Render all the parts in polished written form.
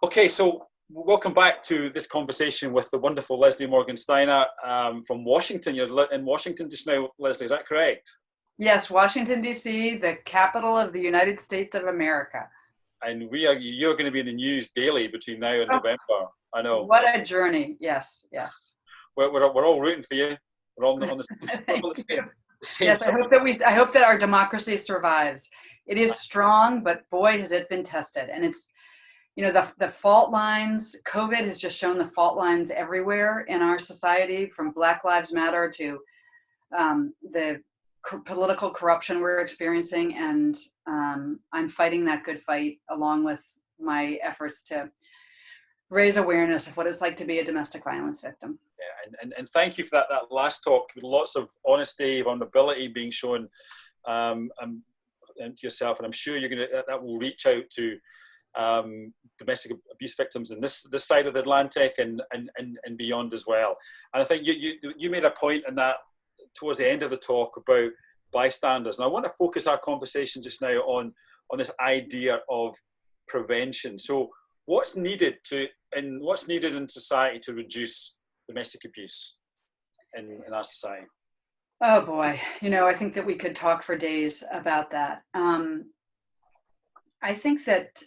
Okay, so welcome back to this conversation with the wonderful Leslie Morgan Steiner from Washington. You're in Washington just now, Leslie, is that correct? Yes, Washington, D.C., the capital of the United States of America. And you're going to be in the news daily between now and Oh, November. I know. what a journey. Yes, yes. We're all rooting for you. We're all on Thank the you. same Yes, side. I hope that our democracy survives. It is strong, but boy, has it been tested. And it's, the fault lines, COVID has just shown the fault lines everywhere in our society, from Black Lives Matter to the political corruption we're experiencing. And I'm fighting that good fight along with my efforts to raise awareness of what it's like to be a domestic violence victim. Yeah, and thank you for that last talk. Lots of honesty, vulnerability being shown to yourself, and I'm sure that will reach out to domestic abuse victims in this side of the Atlantic and beyond as well. And I think you made a point in that towards the end of the talk about bystanders, and I want to focus our conversation just now on this idea of prevention. So what's needed in society to reduce domestic abuse in our society? Oh boy, I think that we could talk for days about that. I think that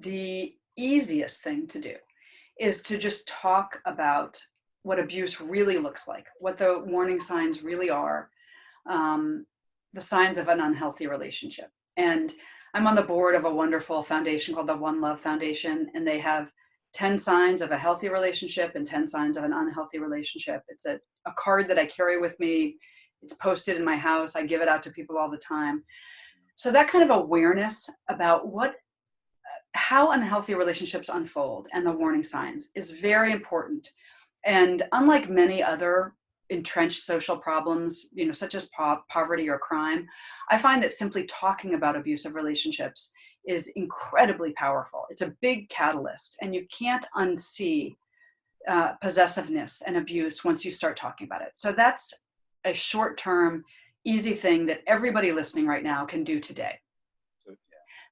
the easiest thing to do is to just talk about what abuse really looks like, what the warning signs really are, the signs of an unhealthy relationship. And I'm on the board of a wonderful foundation called the One Love Foundation, and they have 10 signs of a healthy relationship and 10 signs of an unhealthy relationship. It's a card that I carry with me. It's posted in my house. I give it out to people all the time. So that kind of awareness about how unhealthy relationships unfold and the warning signs is very important. And unlike many other entrenched social problems, such as poverty or crime, I find that simply talking about abusive relationships is incredibly powerful. It's a big catalyst, and you can't unsee possessiveness and abuse once you start talking about it. So that's a short-term, easy thing that everybody listening right now can do today.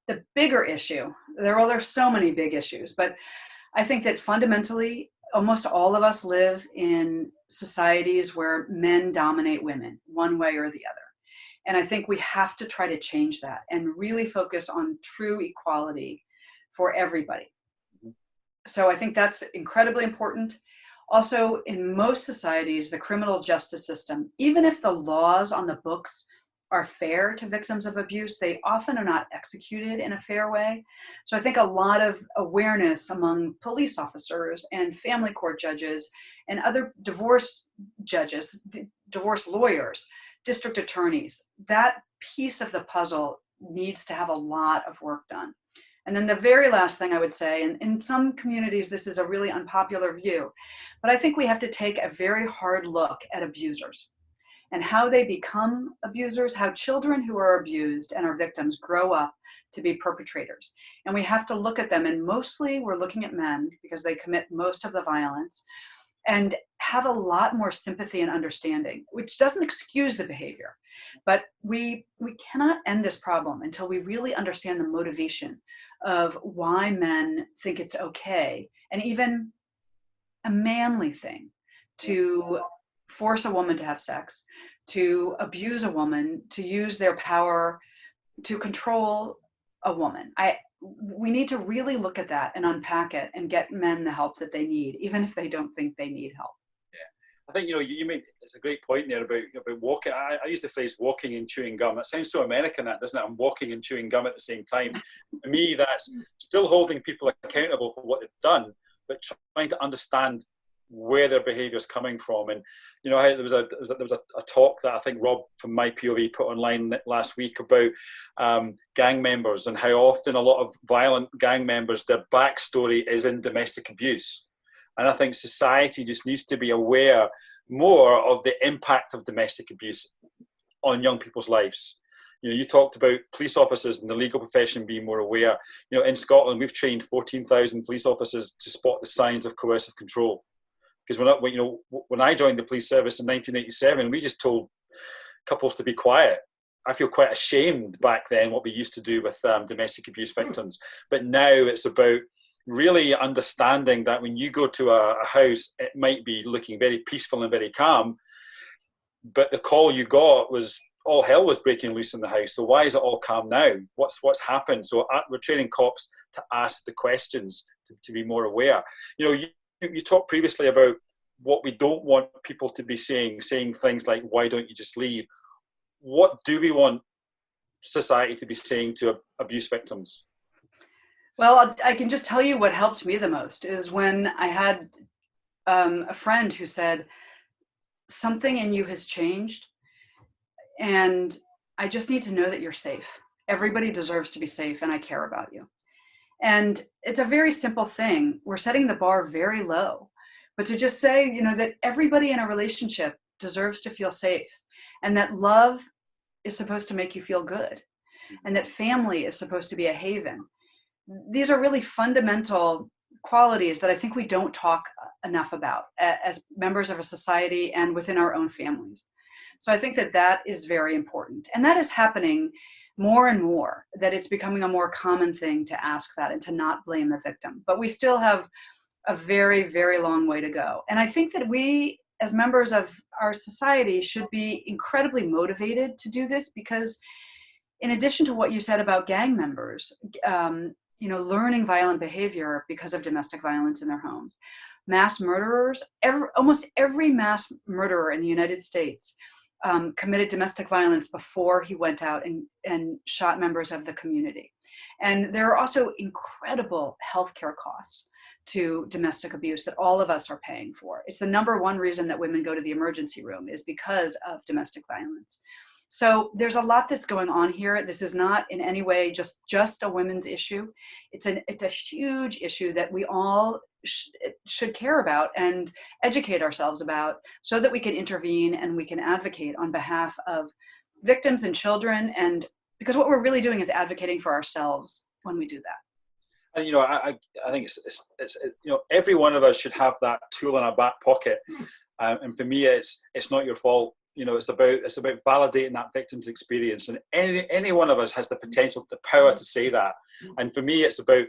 The bigger issue, there's so many big issues, but I think that fundamentally, almost all of us live in societies where men dominate women one way or the other. And I think we have to try to change that and really focus on true equality for everybody. So I think that's incredibly important. Also, in most societies, the criminal justice system, even if the laws on the books are fair to victims of abuse, they often are not executed in a fair way. So I think a lot of awareness among police officers and family court judges and other divorce judges, divorce lawyers, district attorneys, that piece of the puzzle needs to have a lot of work done. And then the very last thing I would say, and in some communities, this is a really unpopular view, but I think we have to take a very hard look at abusers and how they become abusers, how children who are abused and are victims grow up to be perpetrators. And we have to look at them, and mostly we're looking at men because they commit most of the violence, and have a lot more sympathy and understanding, which doesn't excuse the behavior. But we cannot end this problem until we really understand the motivation of why men think it's okay, and even a manly thing, to force a woman to have sex, to abuse a woman, to use their power to control a woman. We need to really look at that and unpack it and get men the help that they need, even if they don't think they need help. I think you made it's a great point there about walking. I use the phrase walking and chewing gum. That sounds so American, that doesn't it? I'm walking and chewing gum at the same time. For me, that's still holding people accountable for what they've done, but trying to understand where their behaviour is coming from. And there was a talk that I think Rob from My POV put online last week about gang members, and how often a lot of violent gang members, their backstory is in domestic abuse. And I think society just needs to be aware more of the impact of domestic abuse on young people's lives. You talked about police officers and the legal profession being more aware. In Scotland, we've trained 14,000 police officers to spot the signs of coercive control. Because when I joined the police service in 1987, we just told couples to be quiet. I feel quite ashamed back then what we used to do with domestic abuse victims. But now it's about really understanding that when you go to a house, it might be looking very peaceful and very calm, but the call you got was all hell was breaking loose in the house. So why is it all calm now? What's happened? So we're training cops to ask the questions, to be more aware. You talked previously about what we don't want people to be saying things like, why don't you just leave? What do we want society to be saying to abuse victims? Well, I can just tell you what helped me the most is when I had a friend who said, something in you has changed, and I just need to know that you're safe. Everybody deserves to be safe, and I care about you. And it's a very simple thing. We're setting the bar very low, but to just say, that everybody in a relationship deserves to feel safe, and that love is supposed to make you feel good, and that family is supposed to be a haven. These are really fundamental qualities that I think we don't talk enough about as members of a society and within our own families. So I think that is very important. And that is happening more and more, that it's becoming a more common thing to ask that and to not blame the victim. But we still have a very, very long way to go. And I think that we, as members of our society, should be incredibly motivated to do this, because in addition to what you said about gang members, learning violent behavior because of domestic violence in their homes, mass murderers, almost every mass murderer in the United States committed domestic violence before he went out and shot members of the community. And there are also incredible healthcare costs to domestic abuse that all of us are paying for. It's the number one reason that women go to the emergency room, is because of domestic violence. So there's a lot that's going on here. This is not in any way just a women's issue. It's a huge issue that we all should care about and educate ourselves about, so that we can intervene and we can advocate on behalf of victims and children. And because what we're really doing is advocating for ourselves when we do that. And I think it's every one of us should have that tool in our back pocket. And for me, it's not your fault. It's about validating that victim's experience, and any one of us has the potential, the power to say that. And for me, it's about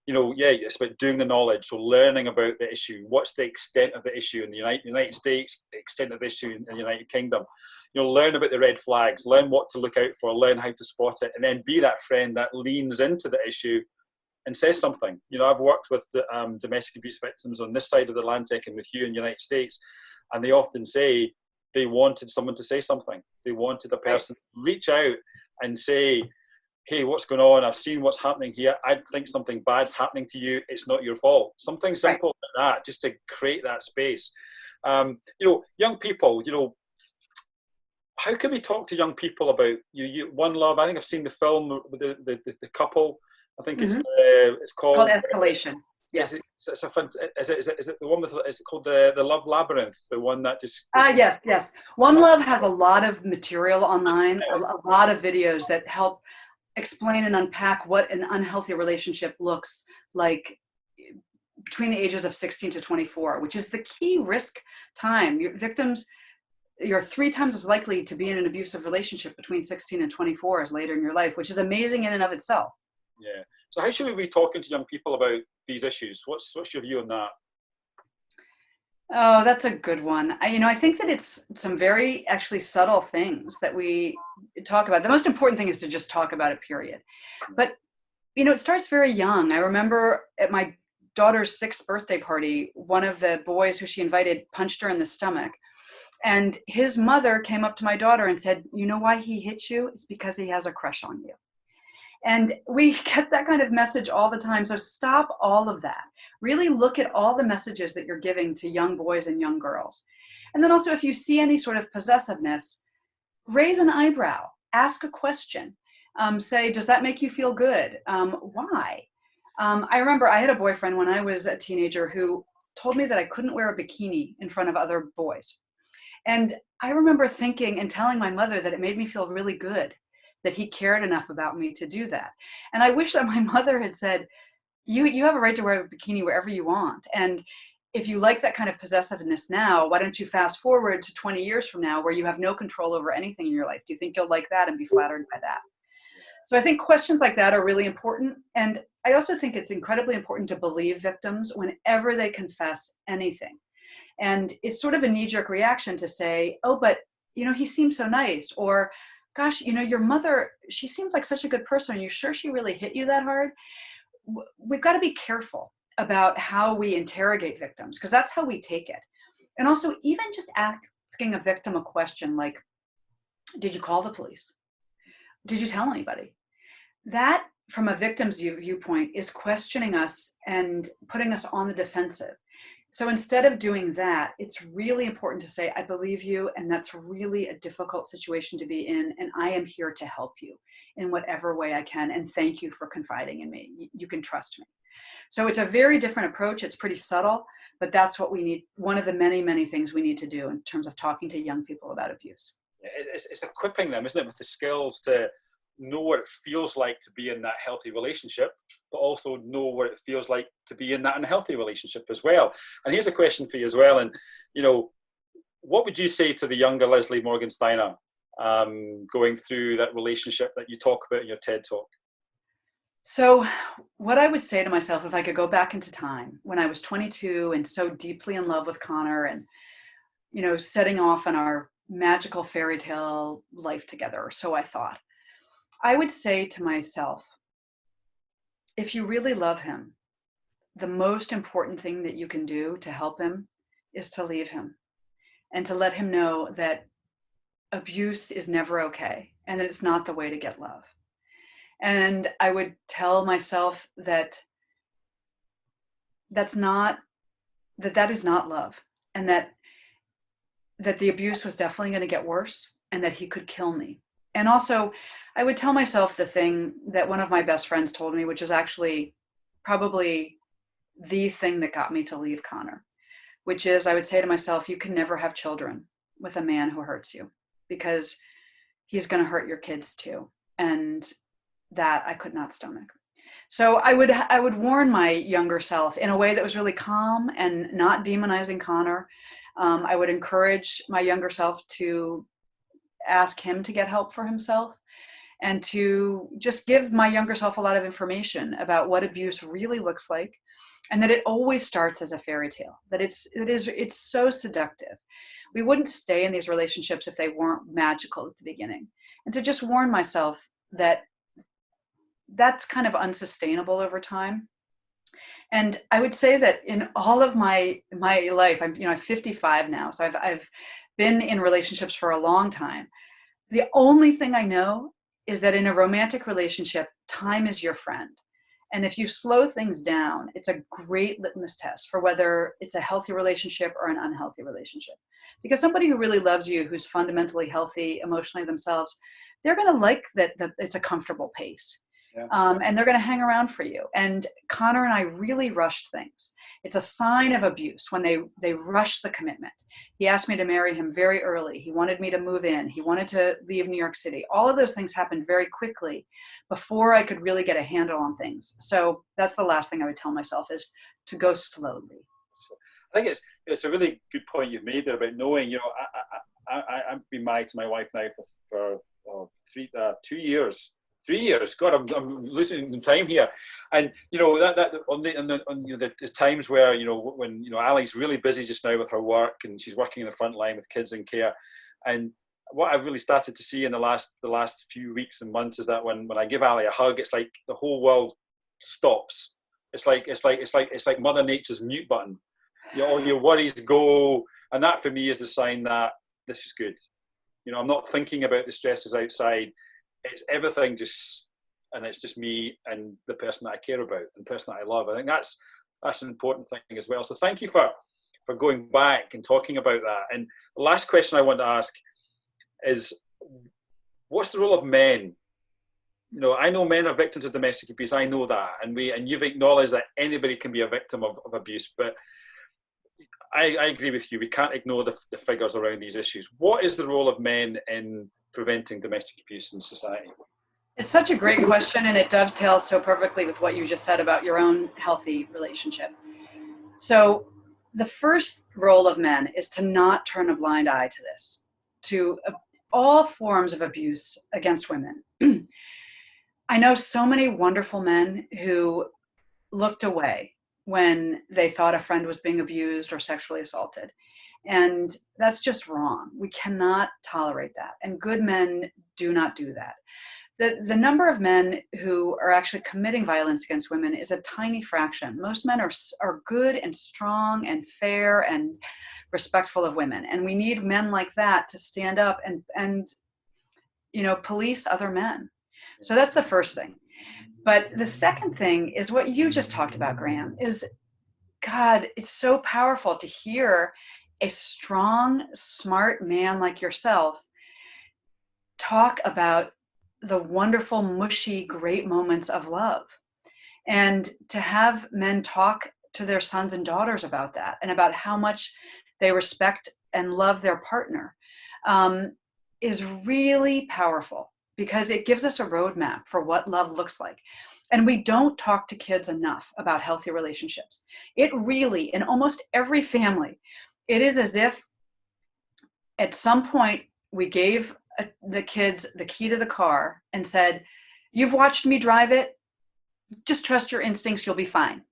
it's about doing the knowledge, so learning about the issue. What's the extent of the issue in the United States, the extent of the issue in the United Kingdom? Learn about the red flags, learn what to look out for, learn how to spot it, and then be that friend that leans into the issue and says something. I've worked with the domestic abuse victims on this side of the Atlantic and with you in the United States, and they often say they wanted someone to say something. They wanted a person to reach out and say, hey, what's going on? I've seen what's happening here. I think something bad's happening to you. It's not your fault. Something simple like that, just to create that space. Young people, how can we talk to young people about One Love? I think I've seen the film with the couple. I think it's called Escalation. Yes. Is it the one with? Is it called the Love Labyrinth? The one that just. Yes. One Love has a lot of material online, a lot of videos that help explain and unpack what an unhealthy relationship looks like between the ages of 16 to 24, which is the key risk time. Your victims, you're 3 times as likely to be in an abusive relationship between 16 and 24 as later in your life, which is amazing in and of itself. Yeah. So how should we be talking to young people about these issues? What's your view on that? Oh, that's a good one. I think that it's some very actually subtle things that we talk about. The most important thing is to just talk about it, period. But, it starts very young. I remember at my daughter's 6th birthday party, one of the boys who she invited punched her in the stomach. And his mother came up to my daughter and said, you know why he hit you? It's because he has a crush on you. And we get that kind of message all the time. So stop all of that. Really look at all the messages that you're giving to young boys and young girls. And then also, if you see any sort of possessiveness, raise an eyebrow, ask a question. Say, does that make you feel good? Why? I remember I had a boyfriend when I was a teenager who told me that I couldn't wear a bikini in front of other boys. And I remember thinking and telling my mother that it made me feel really good that he cared enough about me to do that. And I wish that my mother had said, you have a right to wear a bikini wherever you want. And if you like that kind of possessiveness now, why don't you fast forward to 20 years from now where you have no control over anything in your life? Do you think you'll like that and be flattered by that? So I think questions like that are really important. And I also think it's incredibly important to believe victims whenever they confess anything. And it's sort of a knee-jerk reaction to say, oh, but he seems so nice, or gosh, your mother, she seems like such a good person. Are you sure she really hit you that hard? We've got to be careful about how we interrogate victims, because that's how we take it. And also, even just asking a victim a question like, did you call the police? Did you tell anybody? That, from a victim's viewpoint, is questioning us and putting us on the defensive. So instead of doing that, it's really important to say, I believe you, and that's really a difficult situation to be in, and I am here to help you in whatever way I can, and thank you for confiding in me. You can trust me. So it's a very different approach. It's pretty subtle, but that's what we need. One of the many, many things we need to do in terms of talking to young people about abuse. It's equipping them, isn't it, with the skills to know what it feels like to be in that healthy relationship, but also know what it feels like to be in that unhealthy relationship as well. And here's a question for you as well. And, what would you say to the younger Leslie Morgan-Steiner going through that relationship that you talk about in your TED Talk? So what I would say to myself, if I could go back into time when I was 22 and so deeply in love with Connor and, setting off on our magical fairy tale life together, or so I thought, I would say to myself, if you really love him, the most important thing that you can do to help him is to leave him and to let him know that abuse is never okay and that it's not the way to get love. And I would tell myself that that is not love, and that the abuse was definitely going to get worse and that he could kill me. And also, I would tell myself the thing that one of my best friends told me, which is actually probably the thing that got me to leave Connor, which is I would say to myself, you can never have children with a man who hurts you, because he's going to hurt your kids too. And that I could not stomach. So I would warn my younger self in a way that was really calm and not demonizing Connor. I would encourage my younger self to ask him to get help for himself, and to just give my younger self a lot of information about what abuse really looks like, and that it always starts as a fairy tale, that it's so seductive. We wouldn't stay in these relationships if they weren't magical at the beginning. And to just warn myself that that's kind of unsustainable over time. And I would say that in all of my life, I'm 55 now, so I've been in relationships for a long time. The only thing I know is that in a romantic relationship, time is your friend. And if you slow things down, it's a great litmus test for whether it's a healthy relationship or an unhealthy relationship. Because somebody who really loves you, who's fundamentally healthy emotionally themselves, they're going to like that it's a comfortable pace. Yeah. And they're going to hang around for you. And Connor and I really rushed things. It's a sign of abuse when they rush the commitment. He asked me to marry him very early. He wanted me to move in. He wanted to leave New York City. All of those things happened very quickly before I could really get a handle on things. So that's the last thing I would tell myself, is to go slowly. I think it's a really good point you've made there about knowing, I've been married to my wife now for 2 years. 3 years. God, I'm losing time here. And that on the times where when Ali's really busy just now with her work, and she's working in the front line with kids in care. And what I've really started to see in the last few weeks and months is that when I give Ali a hug, it's like the whole world stops. It's like Mother Nature's mute button. All your worries go, and that for me is the sign that this is good. I'm not thinking about the stresses outside. It's everything and it's just me and the person that I care about and the person that I love. I think that's an important thing as well. So thank you for going back and talking about that. And the last question I want to ask is, what's the role of men? I know men are victims of domestic abuse. I know that. And you've acknowledged that anybody can be a victim of abuse, but I agree with you. We can't ignore the figures around these issues. What is the role of men in preventing domestic abuse in society? It's such a great question, and it dovetails so perfectly with what you just said about your own healthy relationship. So the first role of men is to not turn a blind eye to this, to all forms of abuse against women. I know so many wonderful men who looked away when they thought a friend was being abused or sexually assaulted. And that's just wrong. We cannot tolerate that. And good men do not do that. The number of men who are actually committing violence against women is a tiny fraction. Most men are good and strong and fair and respectful of women. And we need men like that to stand up and police other men. So that's the first thing. But the second thing is what you just talked about, Graham, is God, it's so powerful to hear a strong, smart man like yourself talk about the wonderful, mushy, great moments of love. And to have men talk to their sons and daughters about that and about how much they respect and love their partner is really powerful, because it gives us a roadmap for what love looks like. And we don't talk to kids enough about healthy relationships. It really, in almost every family, it is as if at some point we gave the kids the key to the car and said, "You've watched me drive it. Just trust your instincts. You'll be fine."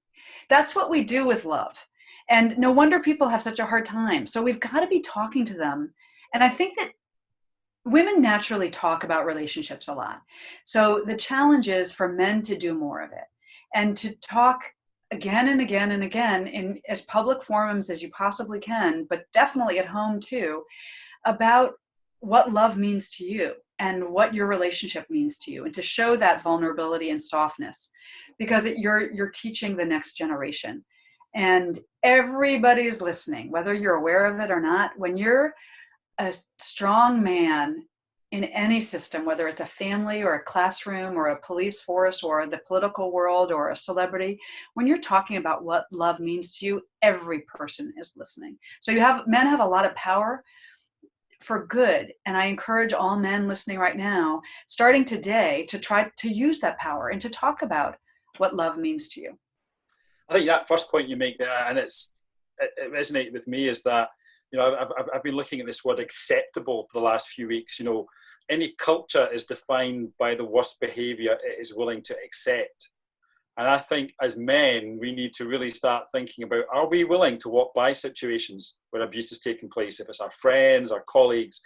That's what we do with love. And no wonder people have such a hard time. So we've got to be talking to them. And I think that women naturally talk about relationships a lot. So the challenge is for men to do more of it and to talk again and again and again in as public forums as you possibly can, but definitely at home too, about what love means to you and what your relationship means to you, and to show that vulnerability and softness, because you're teaching the next generation. And everybody's listening, whether you're aware of it or not. When you're a strong man in any system, whether it's a family or a classroom or a police force or the political world or a celebrity, when you're talking about what love means to you, every person is listening. So men have a lot of power for good. And I encourage all men listening right now, starting today, to try to use that power and to talk about what love means to you. I think that first point you make there, and it resonated with me, is that, I've been looking at this word acceptable for the last few weeks. Any culture is defined by the worst behavior it is willing to accept. And I think as men, we need to really start thinking about, are we willing to walk by situations where abuse is taking place, if it's our friends, our colleagues?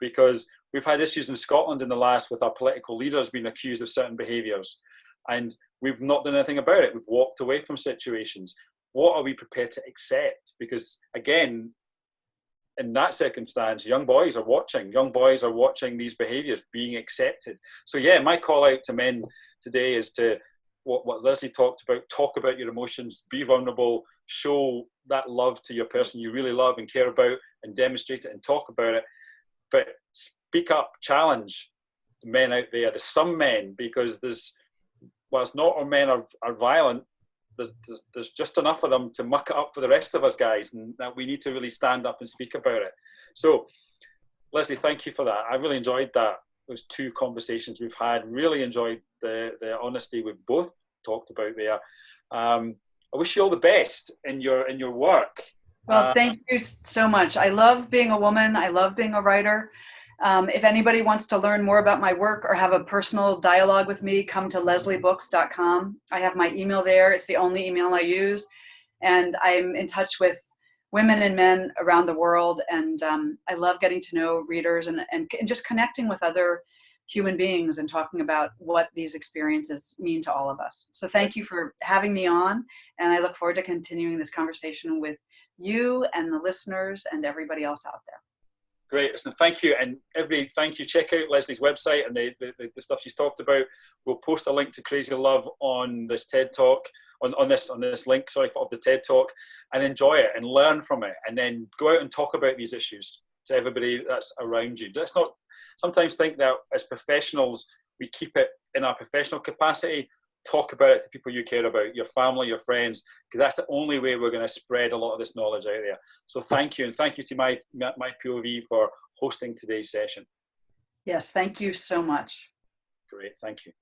Because we've had issues in Scotland in the last with our political leaders being accused of certain behaviours, and we've not done anything about it. We've walked away from situations. What are we prepared to accept? Because again, in that circumstance, young boys are watching these behaviours being accepted. So yeah, my call out to men today is to what Leslie talked about: talk about your emotions, be vulnerable, show that love to your person you really love and care about, and demonstrate it and talk about it. But speak up, challenge men out there. There's some men, because whilst not all men are violent, there's just enough of them to muck it up for the rest of us guys, and that we need to really stand up and speak about it. So Leslie, thank you for that. I really enjoyed those two conversations we've had. Really enjoyed the honesty we've both talked about there. I wish you all the best in your work. Well, thank you so much. I love being a woman. I love being a writer. If anybody wants to learn more about my work or have a personal dialogue with me, come to lesliebooks.com. I have my email there. It's the only email I use. And I'm in touch with women and men around the world. And I love getting to know readers and just connecting with other human beings and talking about what these experiences mean to all of us. So thank you for having me on. And I look forward to continuing this conversation with you and the listeners and everybody else out there. Great, listen, thank you. And everybody, thank you. Check out Leslie's website and the stuff she's talked about. We'll post a link to Crazy Love on this TED Talk, on this link, of the TED Talk, and enjoy it and learn from it. And then go out and talk about these issues to everybody that's around you. Let's not sometimes think that as professionals, we keep it in our professional capacity. Talk about it to people you care about, your family, your friends, because that's the only way we're going to spread a lot of this knowledge out there. So thank you, and thank you to my POV for hosting today's session. Yes, thank you so much. Great, thank you.